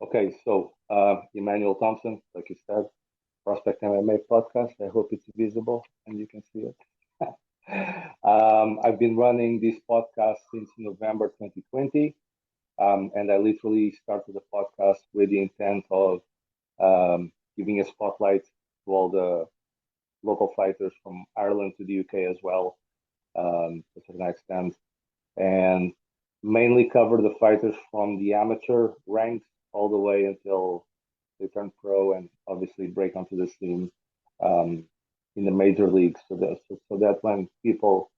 Okay, so Emmanuel Thompson, like you said, Prospect MMA podcast. I hope it's visible and you can see it. I've been running this podcast since November 2020, and I literally started the podcast with the intent of giving a spotlight to all the local fighters from Ireland to the UK as well, to a certain extent, and mainly cover the fighters from the amateur ranks all the way until they turn pro and obviously break onto the scene um, in the major leagues. So that when people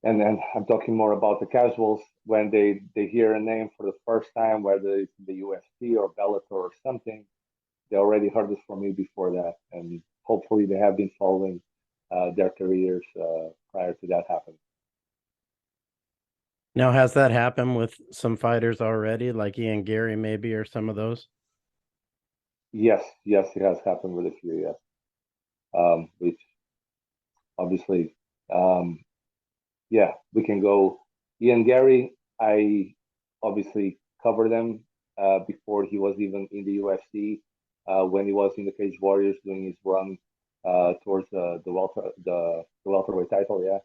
and I'm talking more about the casuals when they hear a name for the first time, whether it's the UFC or Bellator or something, they already heard it from me before that, and hopefully they have been following their careers prior to that happening. Now, has that happened with some fighters already, like Ian Gary, maybe, or some of those? Yes, yes, it has happened with a few, yes. Which obviously, um, yeah, we can go. Ian Gary, I obviously covered him before he was even in the UFC, when he was in the Cage Warriors doing his run towards the welterweight title, yeah,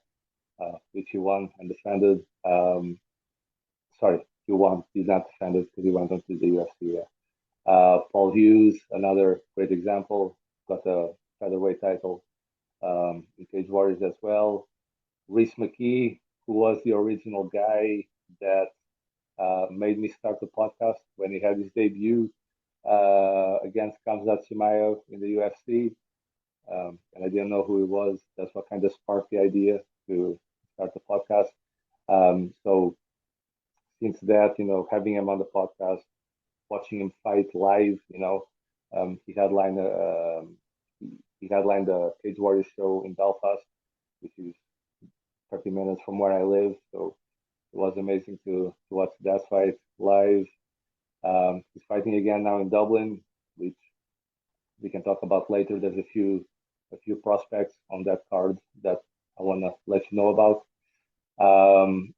which he won and defended. Sorry, he won. He's not defended because he went on to the UFC. Yeah. Paul Hughes, another great example, got the featherweight title in Cage Warriors as well. Reese McKee, who was the original guy that made me start the podcast when he had his debut against Khamzat Chimaev in the UFC. And I didn't know who he was. That's what kind of sparked the idea to start the podcast. So since that, having him on the podcast, watching him fight live, he headlined he headlined the Cage Warriors show in Belfast, which is 30 minutes from where I live. So it was amazing to watch that fight live. He's fighting again now in Dublin, which we can talk about later. There's a few prospects on that card that I want to let you know about. Um,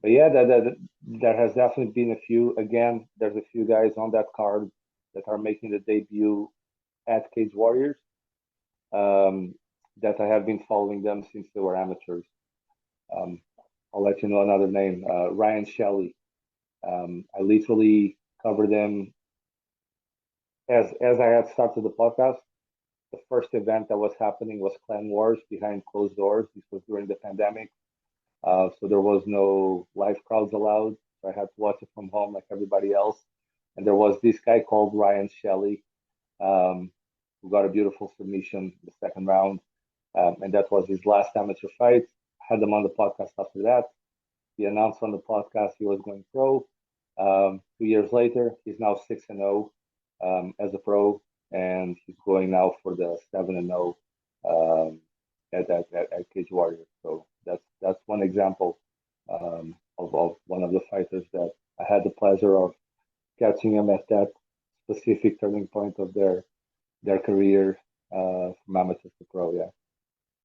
but yeah, there has definitely been a few. Again, there's a few guys on that card that are making the debut at Cage Warriors. Um, that I have been following them since they were amateurs. Um, I'll let you know another name, Ryan Shelley. I literally covered them as I had started the podcast. The first event that was happening was Clan Wars behind closed doors. This was during the pandemic, so there was no live crowds allowed. So I had to watch it from home like everybody else. And there was this guy called Ryan Shelley, um, who got a beautiful submission in the second round, and that was his last amateur fight. Had him on the podcast after that. He announced on the podcast he was going pro. 2 years later, he's now 6-0 as a pro, and he's going now for the 7-0 um, at Cage Warriors. So that's one example of one of the fighters that I had the pleasure of catching him at that specific turning point of their career from amateur to pro. Yeah.